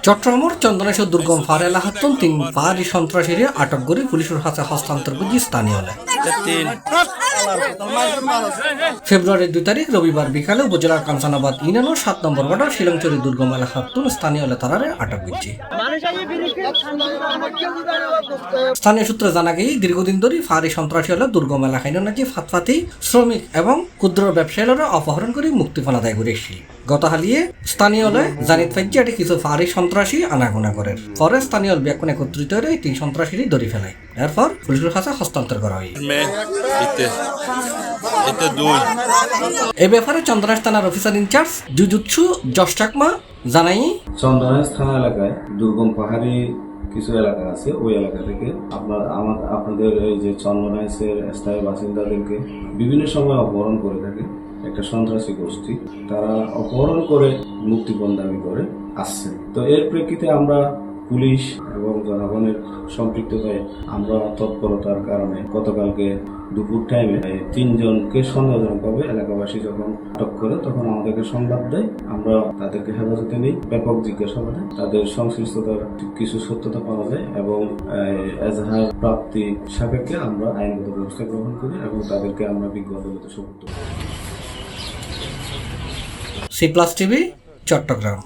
চট্টগ্রামের চন্দনেশ্বর দুর্গম ফার এলাকাতন 3 পাহাড়ি সন্ত্রাসীরে আটক করে পুলিশের হাতে হস্তান্তর করছে স্থানীয়। ফেব্রুয়ারির 2 তারিখ রবিবার বিকালে উপজেলার কাঞ্চনাবাদ ইউনিয়নের 7 নম্বর ওয়ার্ডের শিলংচুরি দুর্গম এলাকাতন স্থানীয় তারারে আটক করছে। স্থানীয় সূত্রে জানা গিয়ে দীর্ঘদিন ধরে ফাঁড়ি সন্ত্রাসী হলে দুর্গম এলাকায় নাকি ফাতফাতি শ্রমিক এবং ক্ষুদ্র ব্যবসায়ীরা অপহরণ করে মুক্তিপণ আদায় করে এসেছে। গত হালিয়ে স্থানীয় জানিত ফাইজিয়াটি কিছু ফাঁড়ি সন্ত্রাসী আনাগোনা করে। পরে স্থানীয় ব্যাকুণ একত্রিত হয়ে 3 সন্ত্রাসীরই ধরে ফেলায়। এরপর পুলিশের কাছে হস্তান্তর করা হয়। এ ব্যাপারে চন্দনাইশ থানার অফিসার ইনচার্জ জুজুৎসু জশ চাকমা জানাই, চন্দনাইশ থানা এলাকায় দুর্গম পাহাড়ি কিছু এলাকা আছে, ওই এলাকা থেকে আপনাদের এই যে চন্দনাইশের স্থায়ী বাসিন্দাদেরকে বিভিন্ন সময় অপহরণ করে থাকে একটা সন্ত্রাসী গোষ্ঠী। তারা অপহরণ করে মুক্তিপণ দাবি করে আসছে। তো এর প্রেক্ষিতে আমরা পুলিশ এবং জনগণের সম্পৃক্ততায় আমরা তৎপরতার কারণে গতকালকে দুপুর টাইমে 3 জনকে সন্দেহজনকভাবে এলাকাবাসী যখন আটক করে তখন আমাদেরকে সংবাদ দেয়। আমরা তাদেরকে হেফাজতে নিই, ব্যাপক জিজ্ঞাসাবাদে তাদের সংশ্লিষ্টতার কিছু সত্যতা পাওয়া যায় এবং এজাহার প্রাপ্তি সাপেক্ষে আমরা আইনগত ব্যবস্থা গ্রহণ করি এবং তাদেরকে আমরা বিজ্ঞ আদালতে সোপর্দ করি। C+ TV, Chittagong.